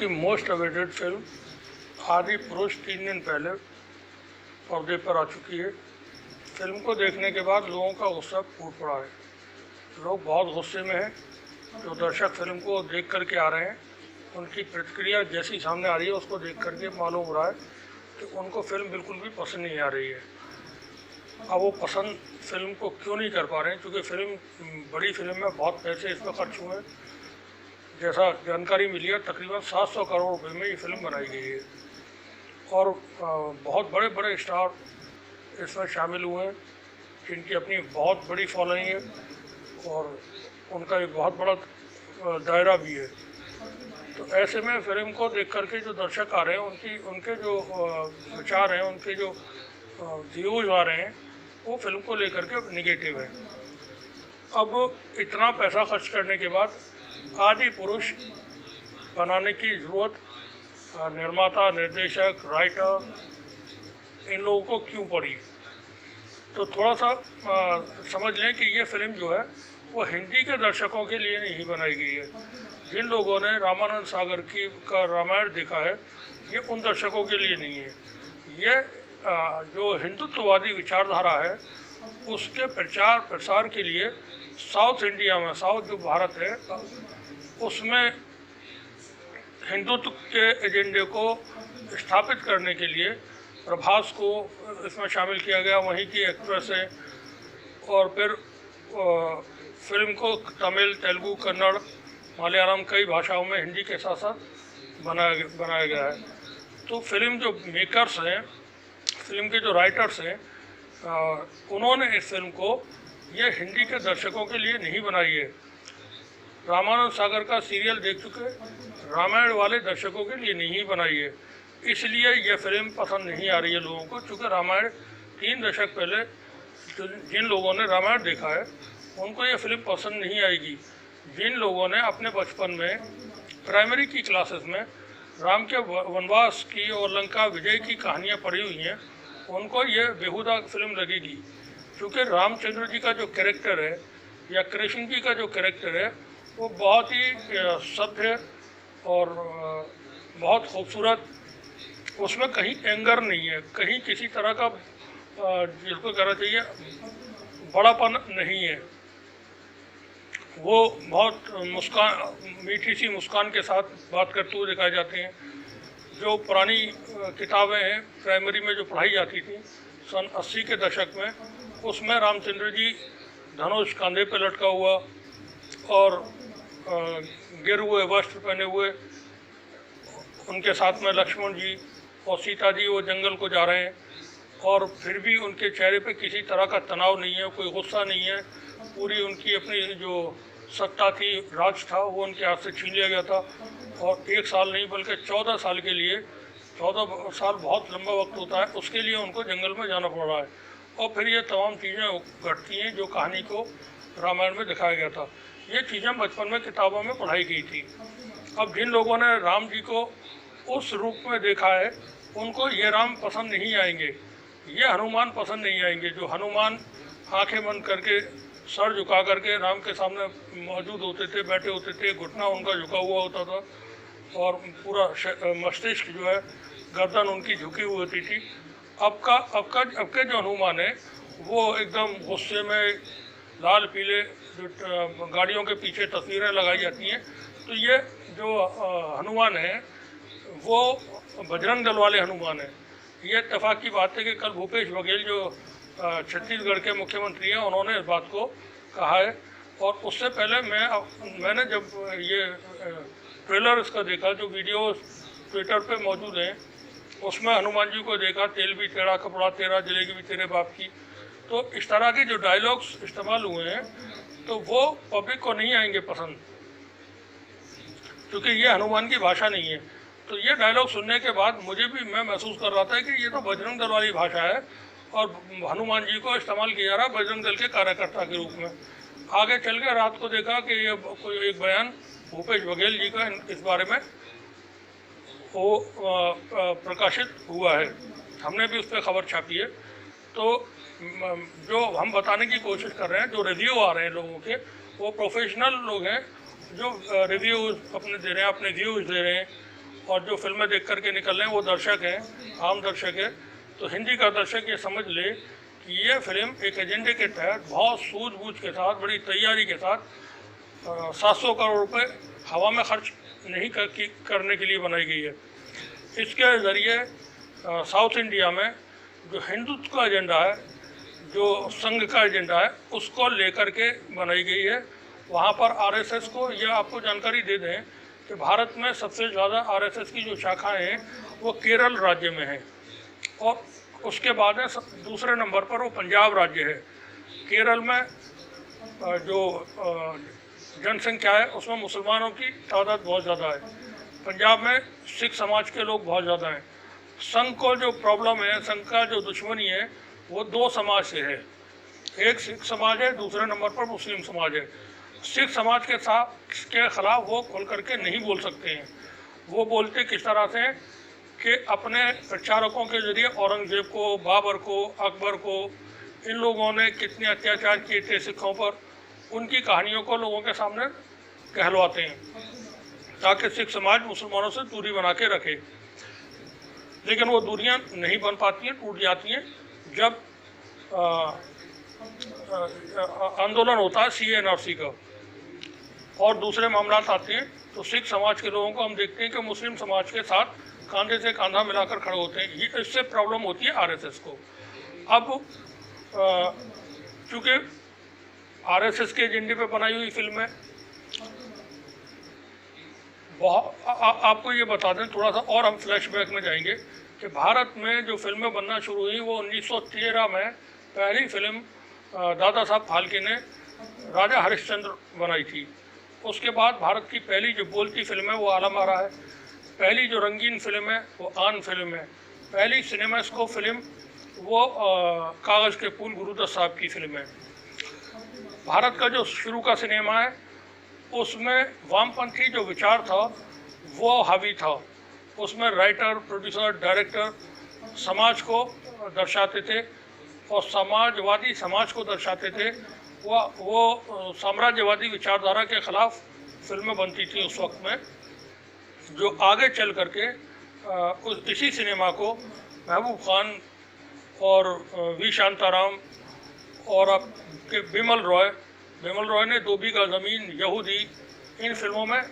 की most awaited film आदि पुरुष 3 दिन पहले पर्दे पर आ चुकी है। फिल्म को देखने के बाद लोगों का गुस्सा फूट पड़ा है। लोग बहुत गुस्से में हैं। जो दर्शक फिल्म को देख करके आ रहे हैं, उनकी प्रतिक्रिया जैसी सामने आ रही है उसको देख करके मालूम हो रहा है कि उनको फिल्म बिल्कुल भी पसंद नहीं आ रही है। अब वो पसंद फिल्म को क्यों नहीं कर पा रहे हैं? क्योंकि फिल्म बड़ी फिल्म में बहुत पैसे इस पर खर्च हुए हैं। जैसा जानकारी मिली है, तकरीबन 700 करोड़ रुपए में ये फिल्म बनाई गई है और बहुत बड़े बड़े स्टार इसमें शामिल हुए हैं जिनकी अपनी बहुत बड़ी फॉलोइंग है और उनका एक बहुत बड़ा दायरा भी है। तो ऐसे में फिल्म को देख करके जो दर्शक आ रहे हैं, उनके जो विचार हैं, उनके जो व्यूज आ रहे हैं, वो फिल्म को लेकर के निगेटिव है। अब इतना पैसा खर्च करने के बाद आदि पुरुष बनाने की ज़रूरत निर्माता, निर्देशक, राइटर इन लोगों को क्यों पड़ी? तो थोड़ा सा समझ लें कि ये फिल्म जो है वो हिंदी के दर्शकों के लिए नहीं बनाई गई है। जिन लोगों ने रामानंद सागर का रामायण देखा है, ये उन दर्शकों के लिए नहीं है। ये जो हिंदुत्ववादी विचारधारा है उसके प्रचार प्रसार के लिए साउथ इंडिया में, साउथ जो भारत है उसमें हिंदुत्व के एजेंडे को स्थापित करने के लिए प्रभास को इसमें शामिल किया गया। वहीं की एक्ट्रेस है और फिर फिल्म को तमिल, तेलुगु, कन्नड़, मलयालम कई भाषाओं में हिंदी के साथ साथ बनाया गया है। तो फिल्म जो मेकर्स हैं, फिल्म के जो राइटर्स हैं, उन्होंने इस फिल्म को ये हिंदी के दर्शकों के लिए नहीं बनाई है। रामानंद सागर का सीरियल देख चुके रामायण वाले दर्शकों के लिए नहीं बनाई है। इसलिए यह फिल्म पसंद नहीं आ रही है लोगों को, क्योंकि रामायण 3 दशक पहले जिन लोगों ने रामायण देखा है उनको ये फिल्म पसंद नहीं आएगी। जिन लोगों ने अपने बचपन में प्राइमरी की क्लासेस में राम के वनवास की और लंका विजय की कहानियाँ पढ़ी हुई हैं, उनको ये बेहुदा फिल्म लगेगी। क्योंकि रामचंद्र जी का जो कैरेक्टर है या कृष्ण जी का जो कैरेक्टर है वो बहुत ही सभ्य और बहुत खूबसूरत, उसमें कहीं एंगर नहीं है, कहीं किसी तरह का जिसको कहना चाहिए बड़ापन नहीं है। वो बहुत मीठी सी मुस्कान के साथ बात करते हुए दिखाए जाते हैं। जो पुरानी किताबें हैं प्राइमरी में जो पढ़ाई जाती थी सन 80 के दशक में, उसमें रामचंद्र जी धनुष कांधे पे लटका हुआ और गिरे हुए वस्त्र पहने हुए, उनके साथ में लक्ष्मण जी और सीता जी वो जंगल को जा रहे हैं और फिर भी उनके चेहरे पे किसी तरह का तनाव नहीं है, कोई गुस्सा नहीं है। पूरी उनकी अपनी जो सत्ता थी, राज था, वो उनके हाथ से छीन लिया गया था और 1 साल नहीं बल्कि 14 साल के लिए, 14 साल बहुत लंबा वक्त होता है, उसके लिए उनको जंगल में जाना पड़ रहा है। और फिर ये तमाम चीज़ें घटती हैं जो कहानी को रामायण में दिखाया गया था। ये चीज़ें बचपन में किताबों में पढ़ाई गई थी। अब जिन लोगों ने राम जी को उस रूप में देखा है उनको ये राम पसंद नहीं आएंगे, ये हनुमान पसंद नहीं आएंगे। जो हनुमान आंखें बंद करके, सर झुका करके राम के सामने मौजूद होते थे, बैठे होते थे, घुटना उनका झुका हुआ होता था और पूरा मस्तिष्क जो है, गर्दन उनकी झुकी हुई होती थी। अब के जो हनुमान है वो एकदम गुस्से में, लाल पीले जो गाड़ियों के पीछे तस्वीरें लगाई जाती हैं। तो ये जो हनुमान है वो बजरंग दल वाले हनुमान है। ये इत्तेफाक की बात है कि कल भूपेश बघेल जो छत्तीसगढ़ के मुख्यमंत्री हैं, उन्होंने इस बात को कहा है। और उससे पहले मैंने जब ये ट्रेलर इसका देखा, जो वीडियो ट्विटर पे मौजूद हैं, उसमें हनुमान जी को देखा, तेल भी तेरा, कपड़ा तेरा, जलेगी भी तेरे बाप की। तो इस तरह के जो डायलॉग्स इस्तेमाल हुए हैं तो वो पब्लिक को नहीं आएंगे पसंद, क्योंकि ये हनुमान की भाषा नहीं है। तो ये डायलॉग सुनने के बाद मैं महसूस कर रहा था कि ये तो बजरंग दल वाली भाषा है और हनुमान जी को इस्तेमाल किया जा रहा है बजरंग दल के कार्यकर्ता के रूप में। आगे चल के रात को देखा कि ये कोई एक बयान भूपेश बघेल जी का इस बारे में वो प्रकाशित हुआ है, हमने भी उस पर खबर छापी है। तो जो हम बताने की कोशिश कर रहे हैं, जो रिव्यू आ रहे हैं लोगों के, वो प्रोफेशनल लोग हैं जो रिव्यूज़ अपने दे रहे हैं, अपने व्यूज़ दे रहे हैं और जो फिल्में देख करके निकल रहे हैं वो दर्शक हैं, आम दर्शक है, तो हिंदी का दर्शक ये समझ ले कि ये फिल्म एक एजेंडे के तहत बहुत सूझबूझ के साथ, बड़ी तैयारी के साथ 700 करोड़ रुपए हवा में खर्च नहीं करने के लिए बनाई गई है। इसके ज़रिए साउथ इंडिया में जो हिंदुत्व का एजेंडा है, जो संघ का एजेंडा है, उसको लेकर के बनाई गई है। वहाँ पर आरएसएस को यह आपको जानकारी दे दें कि भारत में सबसे ज़्यादा आरएसएस की जो शाखाएं हैं वो केरल राज्य में हैं, और उसके बाद है दूसरे नंबर पर वो पंजाब राज्य है। केरल में जो जनसंख्या है उसमें मुसलमानों की तादाद बहुत ज़्यादा है। पंजाब में सिख समाज के लोग बहुत ज़्यादा हैं। संघ को जो प्रॉब्लम है, संघ का जो दुश्मनी है वो दो समाज से है, एक सिख समाज है, दूसरे नंबर पर मुस्लिम समाज है। सिख समाज के खिलाफ वो खुल करके नहीं बोल सकते हैं। वो बोलते किस तरह से कि अपने प्रचारकों के जरिए औरंगजेब को, बाबर को, अकबर को, इन लोगों ने कितने अत्याचार किए थे सिखों पर, उनकी कहानियों को लोगों के सामने कहलवाते हैं ताकि सिख समाज मुसलमानों से दूरी बना के रखे। लेकिन वो दूरियां नहीं बन पाती हैं, टूट जाती हैं जब आंदोलन होता है CA/NRC का और दूसरे मामला आते हैं, तो सिख समाज के लोगों को हम देखते हैं कि मुस्लिम समाज के साथ कंधे से कंधा मिलाकर खड़े होते हैं। ये इससे प्रॉब्लम होती है आरएसएस को। अब चूँकि आरएसएस के एजेंडे पे बनाई हुई फिल्म है, आपको ये बता दें थोड़ा सा और हम फ्लैशबैक में जाएंगे कि भारत में जो फिल्में बनना शुरू हुई वो 1913 में पहली फिल्म दादा साहब फाल्के ने राजा हरिश्चंद्र बनाई थी। उसके बाद भारत की पहली जो बोलती फिल्म है वो आलम आरा है, पहली जो रंगीन फिल्म है वो आन फिल्म है, पहली सिनेमास्कोप फिल्म वो कागज़ के फूल गुरुदत्त साहब की फिल्म है। भारत का जो शुरू का सिनेमा है उसमें वामपंथी जो विचार था वो हावी था। उसमें राइटर, प्रोड्यूसर, डायरेक्टर समाज को दर्शाते थे और समाजवादी समाज को दर्शाते थे। वो साम्राज्यवादी विचारधारा के ख़िलाफ़ फिल्में बनती थी उस वक्त में, जो आगे चल करके इसी सिनेमा को महबूब खान और वी शांताराम और आपके बिमल रॉय ने दो बीघा ज़मीन, यहूदी, इन फिल्मों में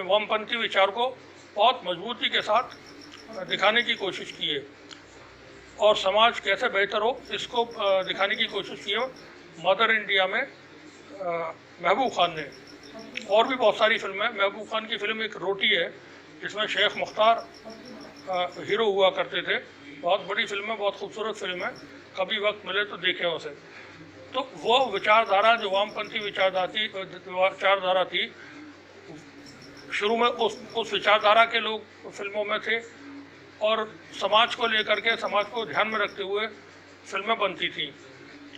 वामपंथी विचार को बहुत मजबूती के साथ दिखाने की कोशिश की है और समाज कैसे बेहतर हो इसको दिखाने की कोशिश की है। मदर इंडिया में महबूब खान ने, और भी बहुत सारी फिल्में। महबूब खान की फिल्म एक रोटी है जिसमें शेख मुख्तार हीरो हुआ करते थे। बहुत बड़ी फिल्म है, बहुत खूबसूरत फिल्म है, कभी वक्त मिले तो देखें उसे। तो वो विचारधारा जो वामपंथी विचारधारा थी, शुरू में उस विचारधारा के लोग फिल्मों में थे और समाज को लेकर के, समाज को ध्यान में रखते हुए फिल्में बनती थी।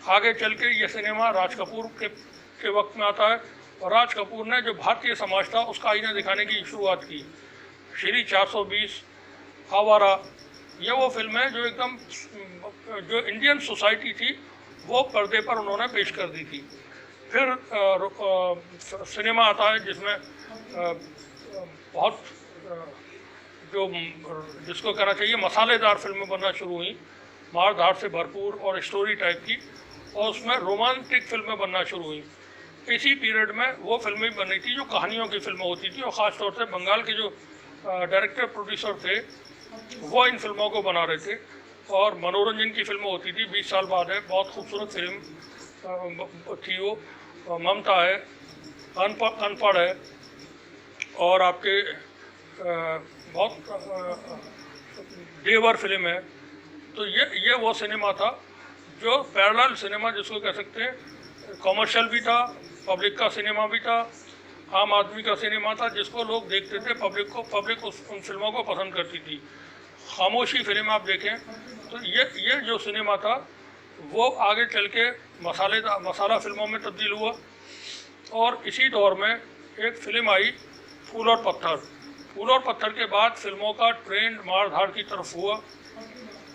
आगे चल के ये सिनेमा राज कपूर के वक्त में आता है और राज कपूर ने जो भारतीय समाज था उसका आईना दिखाने की शुरुआत की। श्री 420, आवारा, ये वो फिल्म है जो एकदम जो इंडियन सोसाइटी थी वो पर्दे पर उन्होंने पेश कर दी थी। फिर सिनेमा आता है जिसमें बहुत जिसको कहना चाहिए मसालेदार फिल्में बनना शुरू हुई, मार धाड़ से भरपूर और स्टोरी टाइप की, और उसमें रोमांटिक फिल्में बनना शुरू हुई। इसी पीरियड में वो फिल्में बनी थी जो कहानियों की फिल्में होती थी और ख़ास तौर से बंगाल के जो डायरेक्टर प्रोड्यूसर थे वो इन फिल्मों को बना रहे थे और मनोरंजन की फिल्में होती थी। 20 साल बाद है, बहुत खूबसूरत फिल्म थी वो। ममता है, अनपढ़ है और आपके बहुत देवर फिल्म है। तो ये वो सिनेमा था जो पैरेलल सिनेमा जिसको कह सकते हैं, कॉमर्शियल भी था, पब्लिक का सिनेमा भी था, आम आदमी का सिनेमा था जिसको लोग देखते थे। पब्लिक उन फिल्मों को पसंद करती थी। खामोशी फिल्म आप देखें तो ये जो सिनेमा था वो आगे चल के मसाला फिल्मों में तब्दील हुआ। और इसी दौर में एक फिल्म आई फूल और पत्थर। फूल और पत्थर के बाद फिल्मों का ट्रेंड मार धाड़ की तरफ हुआ।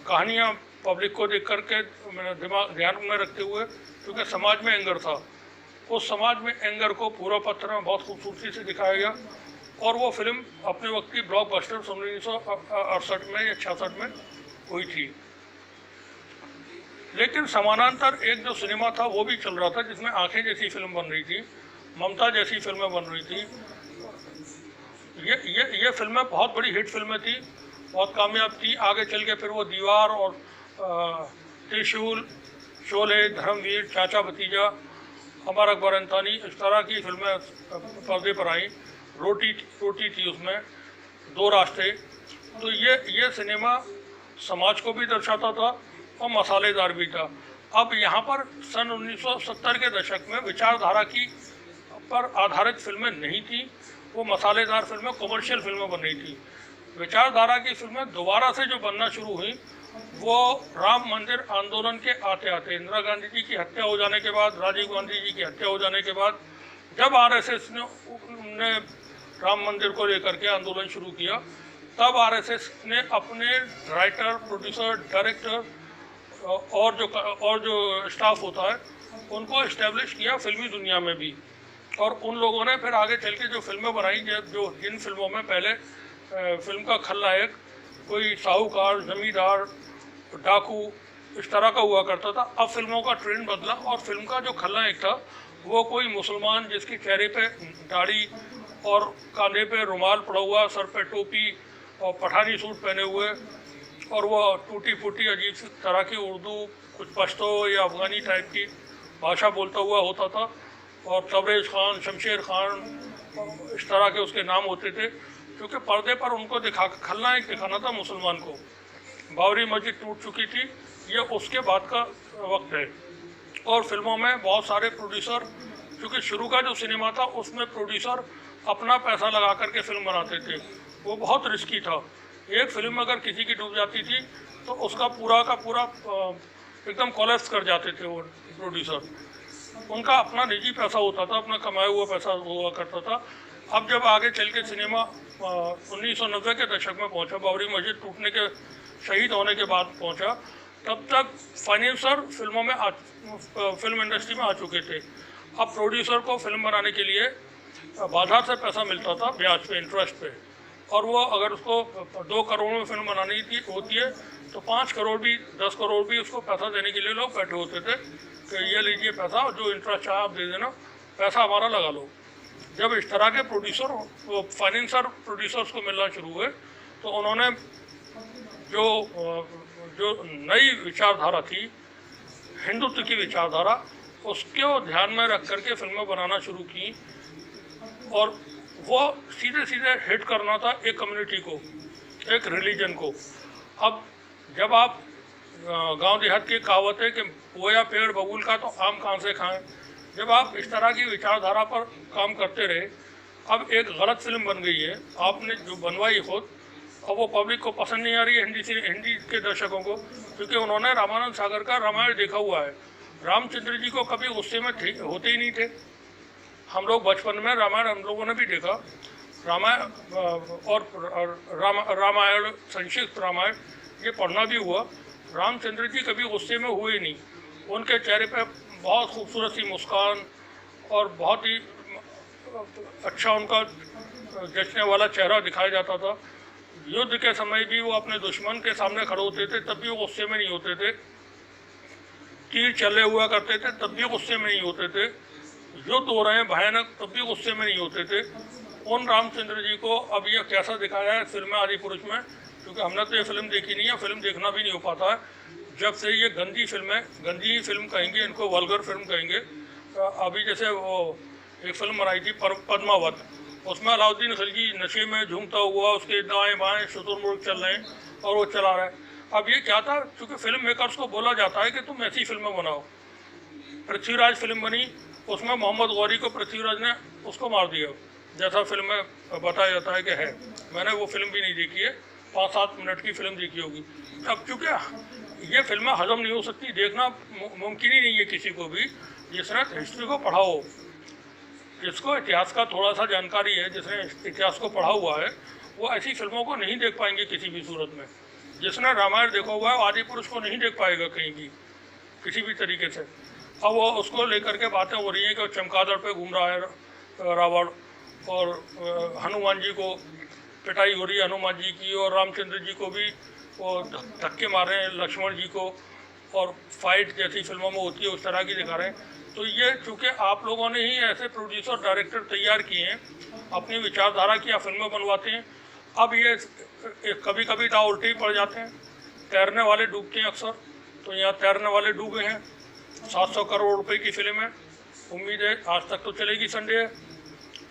कहानियाँ पब्लिक को देख करके ध्यान में रखते हुए, क्योंकि समाज में एंगर था, उस समाज में एंगर को फूल और पत्थर में बहुत खूबसूरती से दिखाया गया और वो फिल्म अपने वक्त की ब्लॉकबस्टर 1968 में या 66 में हुई थी। लेकिन समानांतर एक जो सिनेमा था वो भी चल रहा था, जिसमें आंखें जैसी फिल्म बन रही थी, ममता जैसी फिल्में बन रही थी। ये फिल्में बहुत बड़ी हिट फिल्में थी, बहुत कामयाब थी। आगे चल के फिर वो दीवार और त्रिशूल, शोले, धर्मवीर, चाचा भतीजा, अमर अकबर अंतानी, इस तरह की फिल्में पर्दे पर आईं। रोटी थी उसमें, दो रास्ते। तो ये सिनेमा समाज को भी दर्शाता था और मसालेदार भी था। अब यहाँ पर सन 1970 के दशक में विचारधारा की पर आधारित फिल्में नहीं थी, वो मसालेदार फिल्में, कमर्शियल फिल्में बन रही थी। विचारधारा की फिल्में दोबारा से जो बनना शुरू हुई वो राम मंदिर आंदोलन के आते आते, इंदिरा गांधी जी की हत्या हो जाने के बाद, राजीव गांधी जी की हत्या हो जाने के बाद, जब आरएसएस ने राम मंदिर को लेकर के आंदोलन शुरू किया, तब आरएसएस ने अपने राइटर, प्रोड्यूसर, डायरेक्टर और जो स्टाफ होता है उनको इस्टेब्लिश किया फिल्मी दुनिया में भी। और उन लोगों ने फिर आगे चल के जो फिल्में बनाई, जिन फिल्मों में पहले फिल्म का खलनायक कोई साहूकार, जमींदार, डाकू, इस तरह का हुआ करता था, अब फिल्मों का ट्रेंड बदला और फिल्म का जो खलनायक था वो कोई मुसलमान जिसके चेहरे पे दाढ़ी और कंधे पे रुमाल पड़ा हुआ, सर पे टोपी और पठानी सूट पहने हुए, और वो टूटी फूटी अजीब सी तरह की उर्दू, कुछ पश्तो या अफगानी टाइप की भाषा बोलता हुआ होता था। और तबरेज़ खान, शमशेर खान, इस तरह के उसके नाम होते थे, क्योंकि पर्दे पर उनको खलनायक दिखाना था मुसलमान को। बाबरी मस्जिद टूट चुकी थी, ये उसके बाद का वक्त है। और फिल्मों में बहुत सारे प्रोड्यूसर, क्योंकि शुरू का जो सिनेमा था उसमें प्रोड्यूसर अपना पैसा लगा करके फिल्म बनाते थे, वो बहुत रिस्की था। एक फिल्म अगर किसी की डूब जाती थी तो उसका पूरा का पूरा एकदम कोलैप्स कर जाते थे वो प्रोड्यूसर। उनका अपना निजी पैसा होता था, अपना कमाया हुआ पैसा हुआ करता था। अब जब आगे चल के सिनेमा 1990 के दशक में पहुंचा, बाबरी मस्जिद टूटने के, शहीद होने के बाद पहुंचा, तब तक फाइनेंसर फिल्म इंडस्ट्री में आ चुके थे। अब प्रोड्यूसर को फिल्म बनाने के लिए बाजार से पैसा मिलता था, ब्याज पे, इंटरेस्ट पे, और वो अगर उसको 2 करोड़ में फिल्म बनानी होती है तो 5 करोड़ भी, 10 करोड़ भी उसको पैसा देने के लिए लोग बैठे होते थे कि ये लीजिए पैसा, जो इंटरेस्ट चाहे आप दे देना, पैसा हमारा लगा लो। जब इस तरह के प्रोड्यूसर, वो फाइनेंसर प्रोड्यूसर्स को मिलना शुरू हुए, तो उन्होंने जो नई विचारधारा थी, हिंदुत्व की विचारधारा, उसको ध्यान में रख करके फिल्में बनाना शुरू की। और वो सीधे सीधे हिट करना था एक कम्युनिटी को, एक रिलीजन को। अब जब आप गांव देहात की कहावत है कि बोया पेड़ बबूल का तो आम कहाँ से खाएं, जब आप इस तरह की विचारधारा पर काम करते रहे, अब एक गलत फिल्म बन गई है, आपने जो बनवाई खुद, अब वो पब्लिक को पसंद नहीं आ रही है, हिंदी के दर्शकों को, क्योंकि उन्होंने रामानंद सागर का रामायण देखा हुआ है। रामचंद्र जी को कभी गुस्से में होते ही नहीं थे। हम लोग बचपन में रामायण हम लोगों ने भी देखा, रामायण, संक्षिप्त रामायण, ये पढ़ना भी हुआ। रामचंद्र जी कभी गुस्से में हुए नहीं, उनके चेहरे पे बहुत खूबसूरत सी मुस्कान और बहुत ही अच्छा उनका जचने वाला चेहरा दिखाया जाता था। युद्ध के समय भी वो अपने दुश्मन के सामने खड़े होते थे, तब भी वो गुस्से में नहीं होते थे। तीर चले हुआ करते थे, तब भी गुस्से में नहीं होते थे। युद्ध हो रहे हैं भयानक, तब भी गुस्से में नहीं होते थे। उन रामचंद्र जी को अब ये कैसा दिखाया है फिल्म में आदिपुरुष में, क्योंकि हमने तो ये फिल्म देखी नहीं है, फिल्म देखना भी नहीं हो पाता है। जब से ये गंदी फिल्म है, गंदी फिल्म कहेंगे इनको, वल्गर फिल्म कहेंगे। अभी जैसे वो एक फिल्म बनाई थी पद्मावत, उसमें अलाउद्दीन खिलजी नशे में झूमता हुआ, उसके दाएं बाएं शुतुरमुर्ग चल रहे हैं और वो चला रहा है। अब ये क्या था, क्योंकि फिल्म मेकर्स को बोला जाता है कि तुम ऐसी फिल्में बनाओ। पृथ्वीराज फिल्म बनी, उसमें मोहम्मद गौरी को पृथ्वीराज ने उसको मार दिया, जैसा फिल्म में बताया जाता है कि है। मैंने वो फिल्म भी नहीं देखी है, 5-7 मिनट की फिल्म देखी होगी। अब चूँकि ये फिल्में हजम नहीं हो सकती, देखना मुमकिन ही नहीं है किसी को भी जिसने हिस्ट्री को पढ़ा हो, जिसको इतिहास का थोड़ा सा जानकारी है, जिसने इतिहास को पढ़ा हुआ है, वो ऐसी फिल्मों को नहीं देख पाएंगे किसी भी सूरत में। जिसने रामायण देखा हुआ है, आदिपुरुष को नहीं देख पाएगा कहीं भी, किसी भी तरीके से। अब वो उसको लेकर के बातें हो रही हैं कि चमगादड़ पे घूम रहा है रावण, और हनुमान जी को पिटाई हो रही है हनुमान जी की, और रामचंद्र जी को भी वो धक्के मार रहे हैं लक्ष्मण जी को, और फाइट जैसी फिल्मों में होती है उस तरह की दिखा रहे हैं। तो ये चूँकि आप लोगों ने ही ऐसे प्रोड्यूसर डायरेक्टर तैयार किए हैं, अपनी विचारधारा की आप फिल्में बनवाते हैं। अब ये कभी कभी दाव उल्टे ही पड़ जाते हैं, तैरने वाले डूबते हैं अक्सर। तो यहाँ तैरने वाले डूबे हैं। 700 करोड़ रुपए की फिल्म है, उम्मीद है आज तक तो चलेगी। संडे है,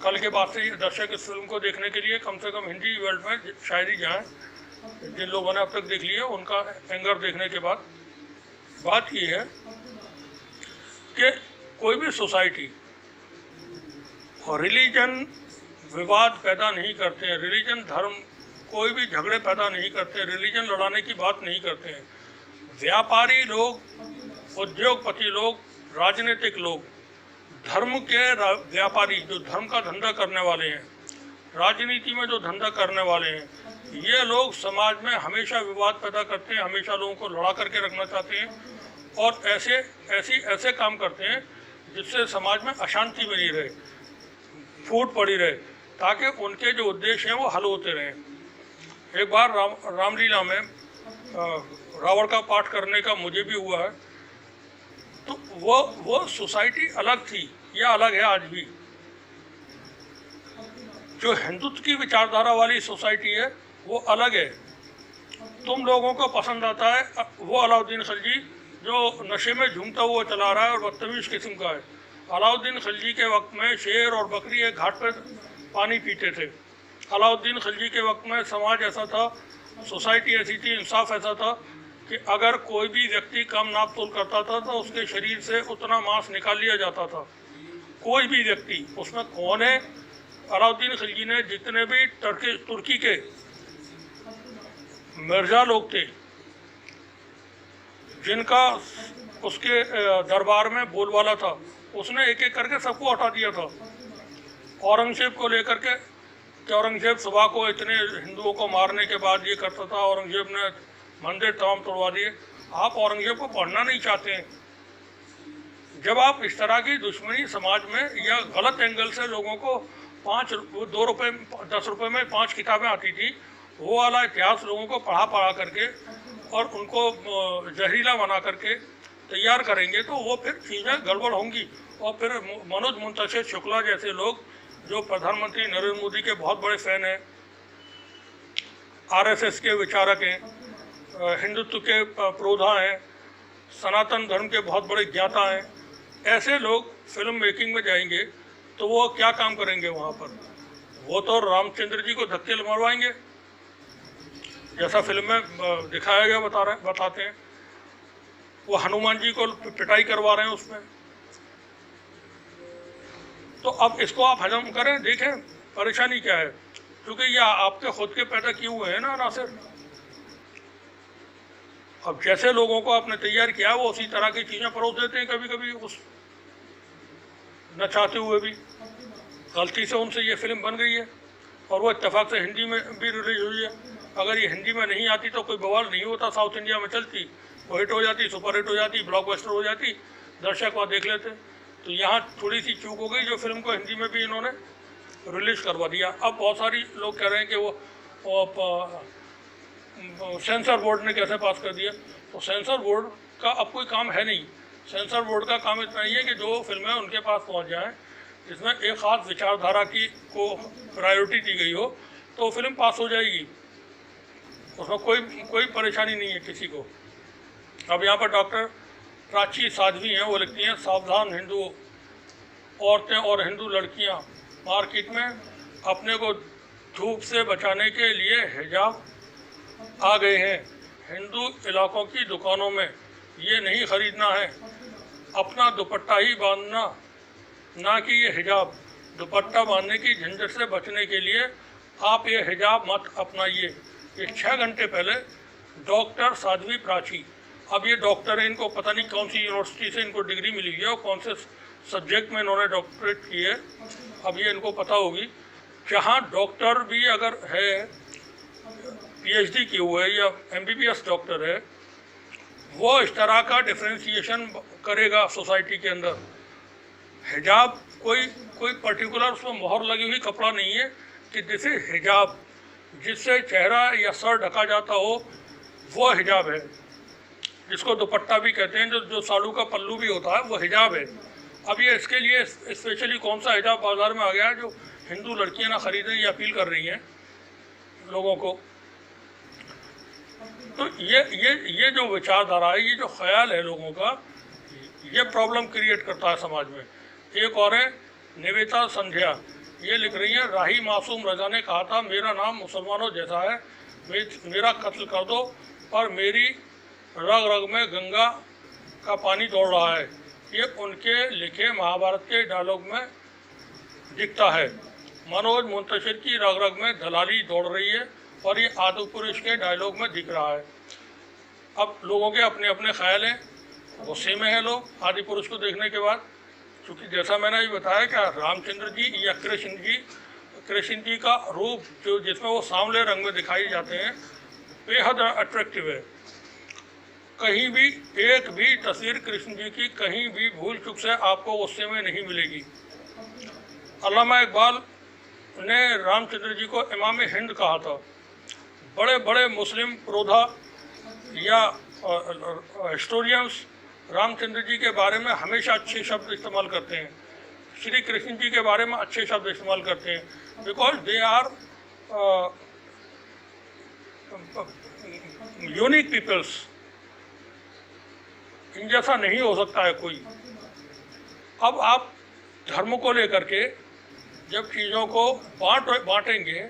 कल के बाद से दर्शक इस फिल्म को देखने के लिए कम से कम हिंदी वर्ल्ड में शायद ही जाएँ। जिन लोगों ने अब तक देख लिया उनका एंगर देखने के बाद बात ये है कि कोई भी सोसाइटी और रिलीजन विवाद पैदा नहीं करते हैं, रिलीजन धर्म कोई भी झगड़े पैदा नहीं करते हैं, रिलीजन लड़ाने की बात नहीं करते हैं। व्यापारी लोग, उद्योगपति लोग, राजनीतिक लोग, धर्म के व्यापारी जो धर्म का धंधा करने वाले हैं, राजनीति में जो धंधा करने वाले हैं, ये लोग समाज में हमेशा विवाद पैदा करते हैं, हमेशा लोगों को लड़ा करके रखना चाहते हैं और ऐसे काम करते हैं जिससे समाज में अशांति बनी रहे, फूट पड़ी रहे, ताकि उनके जो उद्देश्य हैं वो हल होते रहें। एक बार रामलीला में रावण का पाठ करने का मुझे भी हुआ है। तो वो सोसाइटी अलग थी, या अलग है आज भी। जो हिंदुत्व की विचारधारा वाली सोसाइटी है वो अलग है। तुम लोगों को पसंद आता है वो अलाउद्दीन खिलजी जो नशे में झूमता हुआ चला रहा है और बदतमीज किस्म का है। अलाउद्दीन खिलजी के वक्त में शेर और बकरी एक घाट पर पानी पीते थे। अलाउद्दीन खिलजी के वक्त में समाज ऐसा था, सोसाइटी ऐसी थी, इंसाफ ऐसा था कि अगर कोई भी व्यक्ति कम नाप तोल करता था तो उसके शरीर से उतना मांस निकाल लिया जाता था। कोई भी व्यक्ति, उसमें कौन है, अलाउद्दीन खिलजी ने जितने भी तुर्की के मिर्जा लोग थे जिनका उसके दरबार में बोलबाला था, उसने एक एक करके सबको हटा दिया था। औरंगजेब को लेकर के कि औरंगजेब सुबह को इतने हिंदुओं को मारने के बाद ये करता था, औरंगजेब ने मंदिर तमाम तोड़वा दिए। आप औरंगजेब को पढ़ना नहीं चाहते हैं। जब आप इस तरह की दुश्मनी समाज में या गलत एंगल से लोगों को 2 रुपये 10 रुपये में 5 किताबें आती थी, वो वाला इतिहास लोगों को पढ़ा करके और उनको जहरीला बना करके तैयार करेंगे तो वो फिर चीज़ें गड़बड़ होंगी। और फिर मनोज मुंतशिर शुक्ला जैसे लोग जो प्रधानमंत्री नरेंद्र मोदी के बहुत बड़े फैन हैं, आरएसएस के विचारक हैं, हिंदुत्व के प्रोधा हैं, सनातन धर्म के बहुत बड़े ज्ञाता हैं, ऐसे लोग फिल्म मेकिंग में जाएंगे तो वो क्या काम करेंगे वहाँ पर? वो तो रामचंद्र जी को धक्के मरवाएंगे, जैसा फिल्म में दिखाया गया बताते हैं। वो हनुमान जी को पिटाई करवा रहे हैं उसमें। तो अब इसको आप हजम करें, देखें परेशानी क्या है, क्योंकि ये आपके खुद के पैदा किए हुए हैं ना नासिर। अब जैसे लोगों को आपने तैयार किया वो उसी तरह की चीज़ें परोस देते हैं कभी कभी, उस न चाहते हुए भी। गलती से उनसे ये फिल्म बन गई है और वो इत्तेफाक से हिंदी में भी रिलीज हुई है। अगर ये हिंदी में नहीं आती तो कोई बवाल नहीं होता, साउथ इंडिया में चलती, वो हिट हो जाती, सुपर हिट हो जाती, ब्लॉकबस्टर हो जाती, दर्शक वहाँ देख लेते। तो यहाँ थोड़ी सी चूक हो गई जो फिल्म को हिंदी में भी इन्होंने रिलीज करवा दिया। अब बहुत सारी लोग कह रहे हैं कि वो सेंसर बोर्ड ने कैसे पास कर दिया। तो सेंसर बोर्ड का अब कोई काम है नहीं। सेंसर बोर्ड का काम इतना ही है कि जो फिल्में उनके पास पहुंच जाएं, जिसमें एक ख़ास विचारधारा की को प्रायोरिटी दी गई हो, तो फिल्म पास हो जाएगी। उसमें कोई परेशानी नहीं है किसी को। अब यहाँ पर डॉक्टर प्राची साध्वी हैं, वो लिखती हैं, सावधान हिंदू औरतें और हिंदू लड़कियाँ मार्केट में अपने को धूप से बचाने के लिए हिजाब आ गए हैं। हिंदू इलाकों की दुकानों में ये नहीं ख़रीदना है, अपना दुपट्टा ही बांधना, ना कि ये हिजाब। दुपट्टा बांधने की झंझट से बचने के लिए आप ये हिजाब मत अपनाइए। ये 6 घंटे पहले डॉक्टर साध्वी प्राची, अब ये डॉक्टर है, इनको पता नहीं कौन सी यूनिवर्सिटी से इनको डिग्री मिली है और कौन से सब्जेक्ट में इन्होंने डॉक्टरेट की है, अब ये इनको पता होगी। जहाँ डॉक्टर भी अगर है, पीएचडी किए हुए या एमबीबीएस डॉक्टर है, वो इस तरह का डिफ्रेंशिएशन करेगा सोसाइटी के अंदर। हिजाब कोई कोई पर्टिकुलर उसमें मोहर लगी हुई कपड़ा नहीं है कि दिस इज हिजाब, जिससे चेहरा या सर ढका जाता हो वो हिजाब है, जिसको दुपट्टा भी कहते हैं, जो जो साड़ू का पल्लू भी होता है वो हिजाब है। अब ये इसके लिए स्पेशली कौन सा हिजाब बाज़ार में आ गया है जो हिंदू लड़कियां ना खरीदें, ये अपील कर रही हैं लोगों को। तो ये जो विचारधारा है, ये जो ख्याल है लोगों का, ये प्रॉब्लम क्रिएट करता है समाज में। एक और है निवेता संध्या, ये लिख रही हैं, राही मासूम रजा ने कहा था मेरा नाम मुसलमानों जैसा है, मेरा कत्ल कर दो, पर मेरी रग रग में गंगा का पानी दौड़ रहा है। ये उनके लिखे महाभारत के डायलॉग में दिखता है। मनोज मुंतशिर की रग रग में दलाली दौड़ रही है और ये आदि पुरुष के डायलॉग में दिख रहा है। अब लोगों के अपने अपने ख्याल हैं, गुस्से में हैं लोग आदि पुरुष को देखने के बाद, क्योंकि जैसा मैंने अभी बताया कि रामचंद्र जी या कृष्ण जी का रूप जो जिसमें वो सांवले रंग में दिखाई जाते हैं बेहद अट्रैक्टिव है। कहीं भी एक भी तस्वीर कृष्ण जी की कहीं भी भूल चूक से आपको गुस्से में नहीं मिलेगी। अल्लामा इकबाल ने रामचंद्र जी को इमाम हिंद कहा था। बड़े बड़े मुस्लिम प्रोधा या हिस्टोरियंस रामचंद्र जी के बारे में हमेशा अच्छे शब्द इस्तेमाल करते हैं, श्री कृष्ण जी के बारे में अच्छे शब्द इस्तेमाल करते हैं, because they are unique peoples. इन जैसा नहीं हो सकता है कोई। अब आप धर्म को लेकर के जब चीज़ों को बांटेंगे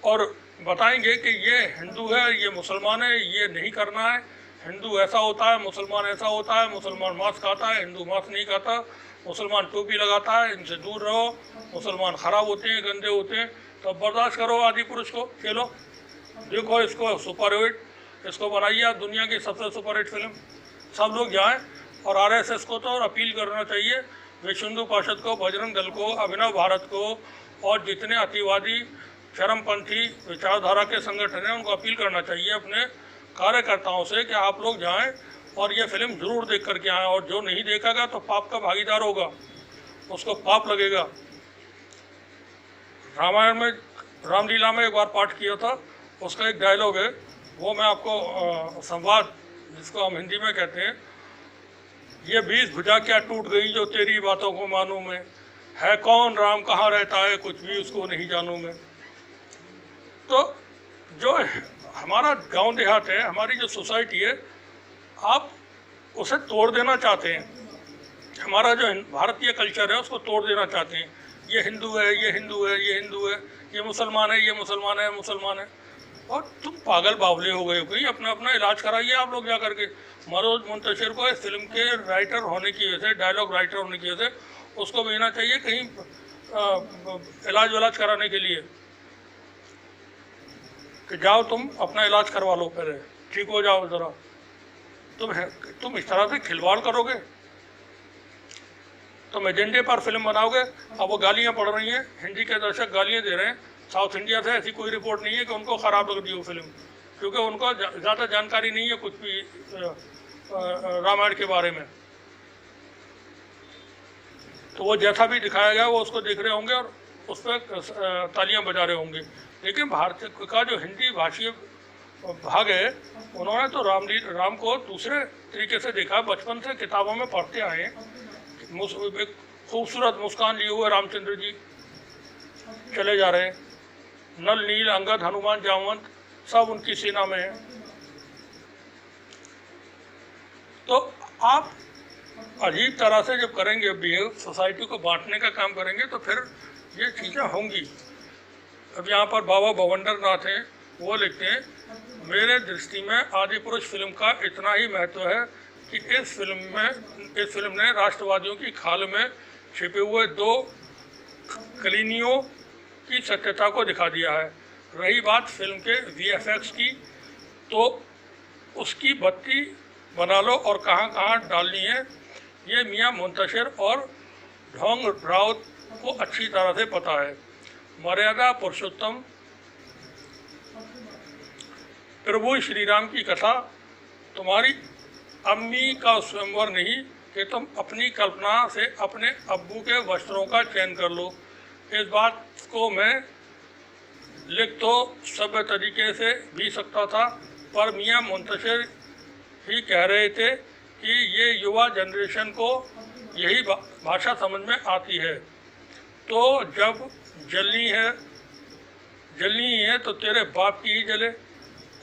और बताएंगे कि ये हिंदू है, ये मुसलमान है, ये नहीं करना है, हिंदू ऐसा होता है, मुसलमान ऐसा होता है, मुसलमान मांस खाता है, हिंदू मांस नहीं खाता, मुसलमान टोपी लगाता है, इनसे दूर रहो, मुसलमान ख़राब होते हैं, गंदे होते हैं, तो बर्दाश्त करो आदि पुरुष को। खेलो, देखो इसको सुपर हिट, इसको बनाइए आप दुनिया की सबसे सुपर हिट फिल्म। सब लोग जाएँ और आरएसएस को तो और अपील करना चाहिए, विश्व हिंदू परिषद को, बजरंग दल को, अभिनव भारत को और जितने अतिवादी चरमपंथी विचारधारा के संगठन हैं उनको अपील करना चाहिए अपने कार्यकर्ताओं से कि आप लोग जाएं और ये फिल्म ज़रूर देख करके आएँ, और जो नहीं देखेगा तो पाप का भागीदार होगा, उसको पाप लगेगा। रामायण में रामलीला में एक बार पाठ किया था, उसका एक डायलॉग है, वो मैं आपको संवाद जिसको हम हिंदी में कहते हैं, ये 20 भुजा क्या टूट गई जो तेरी बातों को मानूं मैं, है कौन राम कहाँ रहता है कुछ भी उसको नहीं जानूं मैं। तो जो हमारा गांव देहात है, हमारी जो सोसाइटी है, आप उसे तोड़ देना चाहते हैं। हमारा जो भारतीय कल्चर है उसको तोड़ देना चाहते हैं। ये हिंदू है, ये हिंदू है, ये हिंदू है, ये मुसलमान है, ये मुसलमान है, मुसलमान है। और तुम पागल बावले हो गए हो, कहीं अपना अपना इलाज कराइए आप लोग जा करके। मनोज मुंतशिर को इस फिल्म के राइटर होने की वजह से, डायलॉग राइटर होने की वजह से उसको भेजना चाहिए कहीं इलाज वलाज कराने के लिए, कि जाओ तुम अपना इलाज करवा लो, पहले ठीक हो जाओ ज़रा। तुम इस तरह से खिलवाड़ करोगे, तुम एजेंडे पर फिल्म बनाओगे। अब वो गालियाँ पड़ रही हैं, हिंदी के दर्शक गालियाँ दे रहे हैं। साउथ इंडिया से ऐसी कोई रिपोर्ट नहीं है कि उनको ख़राब लग दी वो फिल्म, क्योंकि उनको ज़्यादा जानकारी नहीं है कुछ भी रामायण के बारे में। तो वो जैसा भी दिखाया गया वो उसको देख रहे होंगे और उस पर तालियां बजा रहे होंगे। लेकिन भारत का जो हिंदी भाषी भाग है, उन्होंने तो राम को दूसरे तरीके से देखा। बचपन से किताबों में पढ़ते आए, खूबसूरत मुस्कान लिए हुए रामचंद्र जी चले जा रहे हैं, नल नील अंगद हनुमान जामवंत सब उनकी सेना में है। तो आप अजीब तरह से जब करेंगे बिहेव, सोसाइटी को बांटने का काम करेंगे, तो फिर ये चीज़ें होंगी। अब यहाँ पर बाबा भवंडर नाथ हैं, वो लिखते हैं, मेरे दृष्टि में आदि पुरुष फिल्म का इतना ही महत्व है कि इस फिल्म ने राष्ट्रवादियों की खाल में छिपे हुए दो कलीनियों की सत्यता को दिखा दिया है। रही बात फिल्म के VFX की, तो उसकी बत्ती बना लो और कहाँ कहाँ डालनी है, ये मियाँ मुंतशिर और ढोंग राउत को अच्छी तरह से पता है। मर्यादा पुरुषोत्तम प्रभु श्री राम की कथा तुम्हारी अम्मी का स्वयंवर नहीं, कि तुम अपनी कल्पना से अपने अब्बू के वस्त्रों का चयन कर लो। इस बात को मैं लिख तो सभ्य तरीके से भी सकता था, पर मियाँ मुंतशिर ही कह रहे थे कि ये युवा जनरेशन को यही भाषा समझ में आती है, तो जब जलनी ही है तो तेरे बाप की ही जले।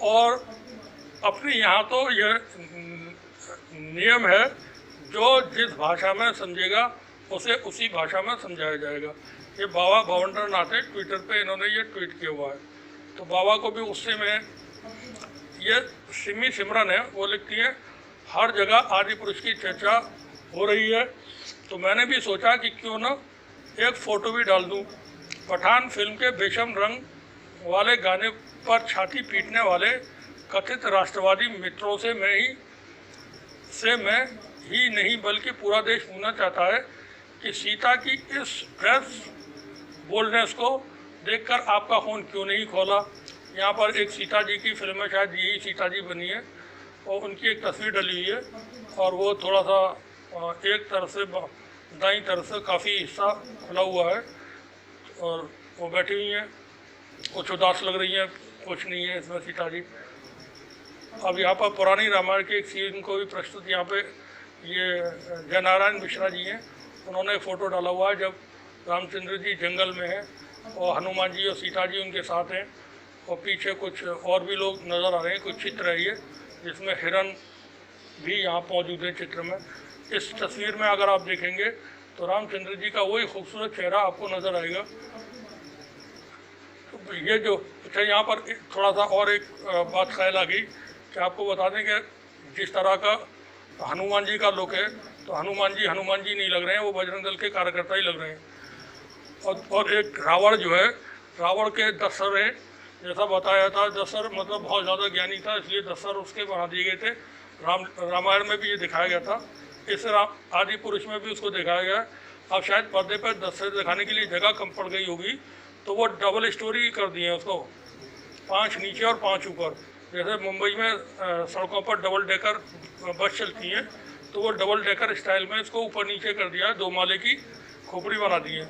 और अपने यहाँ तो यह नियम है, जो जिस भाषा में समझेगा उसे उसी भाषा में समझाया जाएगा। ये बाबा भवंडर नाथ है, ट्विटर पे इन्होंने ये ट्वीट किया हुआ है। तो बाबा को भी उससे में ये सिमी सिमरन है, वो लिखती है हर जगह आदि पुरुष की चर्चा हो रही है, तो मैंने भी सोचा कि क्यों न एक फ़ोटो भी डाल दूं। पठान फिल्म के बेशम रंग वाले गाने पर छाती पीटने वाले कथित राष्ट्रवादी मित्रों से मैं ही नहीं बल्कि पूरा देश पूछना चाहता है कि सीता की इस ड्रेस बोल्डनेस को देखकर आपका खून क्यों नहीं खोला। यहाँ पर एक सीता जी की फिल्म है, शायद यही सीता जी बनी है, और उनकी एक तस्वीर डली हुई है, और वो थोड़ा सा एक तरफ से दाईं तरफ से काफ़ी हिस्सा खुला हुआ है, और वो बैठी हुई हैं, कुछ उदास लग रही हैं, कुछ नहीं है इसमें सीता जी। अब यहाँ पर पुरानी रामायण के एक सीन को भी प्रस्तुत यहाँ पे ये जयनारायण मिश्रा जी हैं, उन्होंने एक फ़ोटो डाला हुआ है जब रामचंद्र जी जंगल में हैं और हनुमान जी और सीता जी उनके साथ हैं, और पीछे कुछ और भी लोग नज़र आ रहे हैं। कुछ चित्र है ये जिसमें हिरन भी यहाँ मौजूद है चित्र में। इस तस्वीर में अगर आप देखेंगे तो रामचंद्र जी का वही खूबसूरत चेहरा आपको नज़र आएगा। तो ये जो अच्छा, यहाँ पर थोड़ा सा और एक बात ख्याल आ गई कि आपको बता दें कि जिस तरह का हनुमान जी का लुक है, तो हनुमान जी नहीं लग रहे हैं, वो बजरंग दल के कार्यकर्ता ही लग रहे हैं। और एक रावण जो है, रावण के 10 सर हैं, जैसा बताया था 10 सर मतलब बहुत ज़्यादा ज्ञानी था, इसलिए 10 सर उसके बना दिए गए थे। रामायण में भी ये दिखाया गया था, इस आदि पुरुष में भी उसको दिखाया गया। अब शायद पर्दे पर 10 सर दिखाने के लिए जगह कम पड़ गई होगी, तो वो डबल स्टोरी कर दिए हैं उसको, 5 नीचे और 5 ऊपर। जैसे मुंबई में सड़कों पर डबल डेकर बस चलती हैं, तो वो डबल डेकर स्टाइल में इसको ऊपर नीचे कर दिया है, 2 माले की खोपड़ी बना दी है।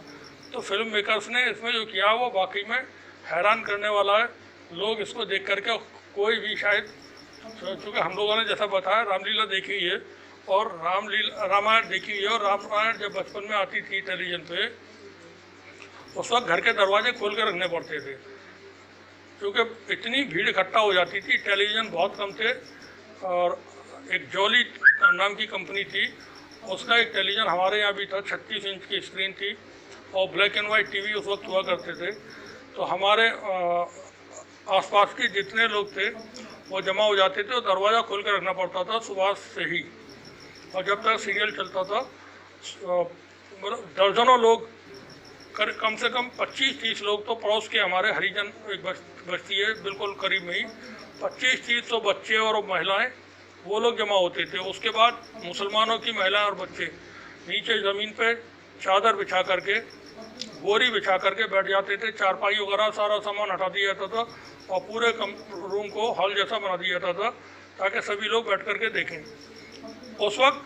तो फिल्म मेकर्स ने इसमें जो किया वो वाकई में हैरान करने वाला है। लोग इसको देख करके कोई भी शायद, चूँकि हम लोगों ने जैसा बताया रामलीला देखी हुई है और रामायण देखी हुई है, और रामायण जब बचपन में आती थी टेलीविज़न पे, उस वक्त घर के दरवाजे खोल कर रखने पड़ते थे, क्योंकि इतनी भीड़ इकट्ठा हो जाती थी। टेलीविज़न बहुत कम थे, और एक जॉली नाम की कंपनी थी, उसका एक टेलीविज़न हमारे यहाँ भी था, 36 इंच की स्क्रीन थी, और ब्लैक एंड वाइट टीवी उस वक्त हुआ करते थे। तो हमारे आसपास के जितने लोग थे वो जमा हो जाते थे, और दरवाज़ा खोल कर रखना पड़ता था सुबह से ही, और जब तक सीरियल चलता था दर्जनों लोग, कम से कम 25-30 लोग तो पड़ोस के हमारे हरिजन एक बस्ती है बिल्कुल करीब में ही, 25-30 तो बच्चे और महिलाएं वो लोग जमा होते थे। उसके बाद मुसलमानों की महिलाएं और बच्चे नीचे ज़मीन पे चादर बिछा करके, बोरी बिछा करके बैठ जाते थे, चारपाई वगैरह सारा सामान हटा दिया जाता था, और पूरे रूम को हॉल जैसा बना दिया जाता था ताकि सभी लोग बैठ करके देखें। उस वक्त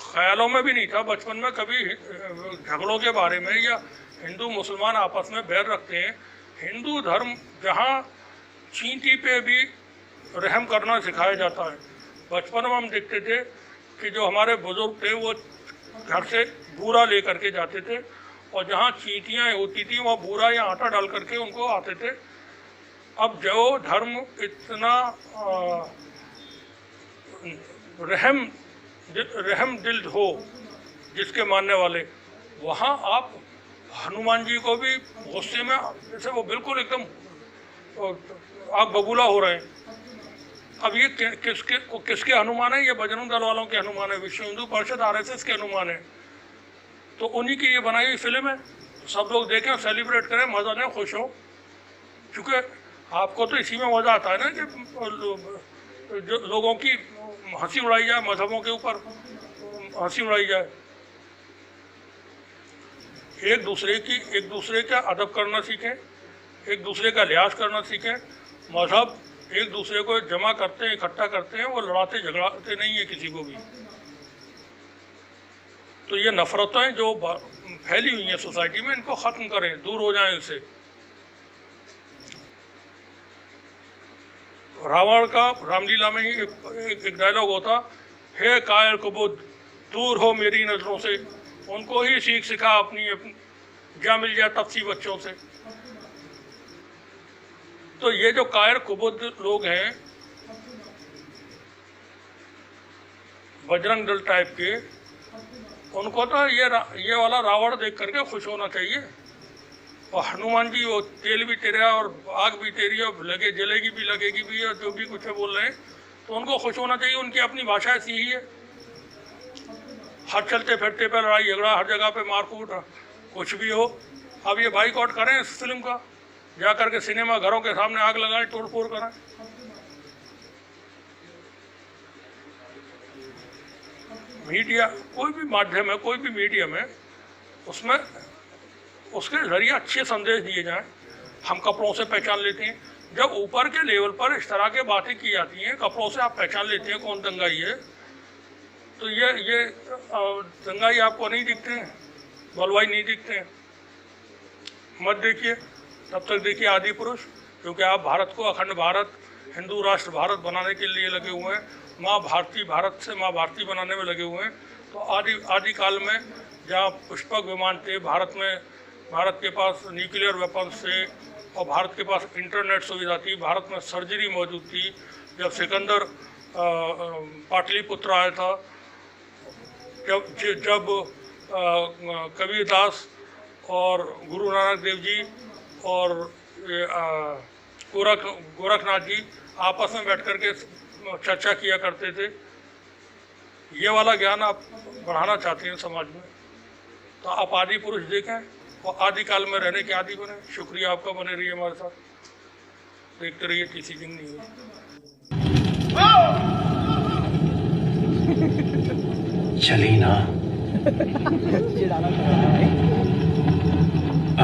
ख्यालों में भी नहीं था बचपन में कभी झगड़ों के बारे में, या हिंदू मुसलमान आपस में बैर रखते हैं। हिंदू धर्म जहाँ चींटी पे भी रहम करना सिखाया जाता है। बचपन में हम देखते थे कि जो हमारे बुजुर्ग थे वो घर से बूरा ले करके जाते थे, और जहाँ चींटियाँ होती थी वहाँ बूरा या आटा डाल करके उनको आते थे। अब जो धर्म इतना रहम दिल हो जिसके मानने वाले, वहाँ आप हनुमान जी को भी गुस्से में, जैसे वो बिल्कुल एकदम आग बबूला हो रहे हैं। अब ये किसके हनुमान है? ये बजरंग दल वालों के हनुमान है, विश्व हिंदू परिषद RSS के हनुमान है। तो उन्हीं की ये बनाई हुई फिल्म है, सब लोग देखें, सेलिब्रेट करें, मज़ा लें, खुश हो। क्योंकि आपको तो इसी में मज़ा आता है ना कि जो लोगों की हंसी उड़ाई जाए, मजहबों के ऊपर हंसी उड़ाई जाए। एक दूसरे का अदब करना सीखें, एक दूसरे का लिहाज करना सीखें। मजहब एक दूसरे को जमा करते हैं, इकट्ठा करते हैं, वो लड़ाते झगड़ाते नहीं है किसी को भी। तो ये नफरतें जो फैली हुई हैं सोसाइटी में, इनको ख़त्म करें, दूर हो जाएं इनसे। रावण का रामलीला में ही एक डायलॉग होता, हे कायर कुबुद दूर हो मेरी नज़रों से। उनको ही सीख सिखा अपनी जा मिल जाए तपसी बच्चों से। तो ये जो कायर कुबुद लोग हैं, बजरंग दल टाइप के, उनको तो ये वाला रावण देख करके खुश होना चाहिए। और हनुमान जी, वो तेल भी तेरा और आग भी तेरी और लगे जलेगी भी लगेगी भी, और जो भी कुछ बोल रहे हैं, तो उनको खुश होना चाहिए। उनकी अपनी भाषा ऐसी ही है। हर चलते फिरते पे लड़ाई झगड़ा, हर जगह पे मारकूट, कुछ भी हो। अब ये बाइकआउट करें इस फिल्म का, जा करके सिनेमा घरों के सामने आग लगाएं, तोड़ फोड़ करें। मीडिया, कोई भी माध्यम है, कोई भी मीडियम है, उसमें उसके जरिए अच्छे संदेश दिए जाएं। हम कपड़ों से पहचान लेते हैं। जब ऊपर के लेवल पर इस तरह के बातें की जाती हैं, कपड़ों से आप पहचान लेते हैं कौन दंगाई है, तो ये दंगाई आपको नहीं दिखते हैं, बलवाई नहीं दिखते हैं। मत देखिए, तब तक देखिए आदि पुरुष, क्योंकि आप भारत को अखंड भारत, हिंदू राष्ट्र भारत बनाने के लिए लगे हुए हैं। माँ भारती, भारत से माँ भारती बनाने में लगे हुए हैं। तो आदि काल में जहाँ पुष्पक विमान थे, भारत के पास न्यूक्लियर वेपन्स थे, और भारत के पास इंटरनेट सुविधा थी, भारत में सर्जरी मौजूद थी। जब सिकंदर पाटलिपुत्र आया था, जब कबीरदास और गुरु नानक देव जी और गोरखनाथ जी आपस में बैठ कर के चर्चा किया करते थे। ये वाला ज्ञान आप बढ़ाना चाहते हैं समाज में, तो आप आदि पुरुष देखें और आदि काल में रहने के आदि बने। शुक्रिया आपका, बने रहिए हमारे साथ, देखते रहिए टीसी जिंदगी न्यूज़। चली ना,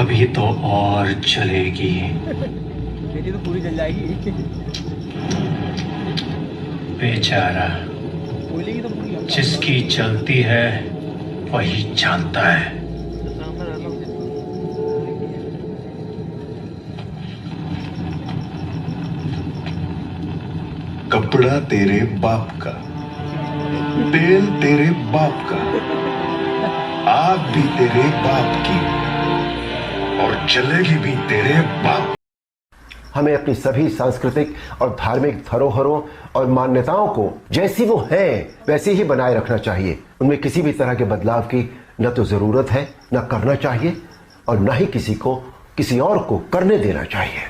अभी तो और चलेगी। बेटी तो पूरी जल जाएगी। बेचारा, तो पूरी जिसकी चलती है वही जानता है। कपड़ा तेरे बाप का, तेल तेरे बाप का, आग भी तेरे बाप की, और चलेगी भी तेरे बाप। हमें अपनी सभी सांस्कृतिक और धार्मिक धरोहरों और मान्यताओं को जैसी वो हैं वैसे ही बनाए रखना चाहिए। उनमें किसी भी तरह के बदलाव की न तो जरूरत है, न करना चाहिए, और न ही किसी और को करने देना चाहिए।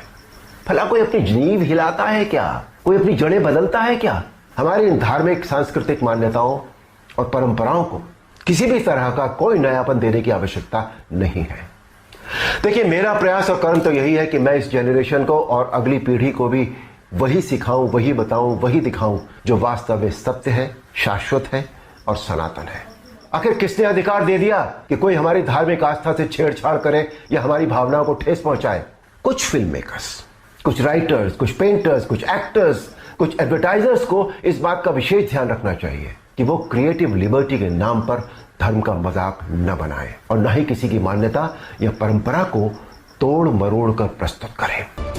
भला कोई अपनी नींव हिलाता है क्या? कोई अपनी जड़ें बदलता है क्या? हमारी इन धार्मिक सांस्कृतिक मान्यताओं और परंपराओं को किसी भी तरह का कोई नयापन देने की आवश्यकता नहीं है। देखिए, मेरा प्रयास और कर्म तो यही है कि मैं इस जनरेशन को और अगली पीढ़ी को भी वही सिखाऊं, वही बताऊं, वही दिखाऊं जो वास्तव में सत्य है, शाश्वत है और सनातन है। आखिर किसने अधिकार दे दिया कि कोई हमारी धार्मिक आस्था से छेड़छाड़ करे या हमारी भावनाओं को ठेस पहुंचाए? कुछ फिल्म मेकर्स, कुछ राइटर्स, कुछ पेंटर्स, कुछ एक्टर्स, कुछ एडवर्टाइजर्स को इस बात का विशेष ध्यान रखना चाहिए कि वो क्रिएटिव लिबर्टी के नाम पर धर्म का मजाक न बनाए और न ही किसी की मान्यता या परंपरा को तोड़ मरोड़ कर प्रस्तुत करें।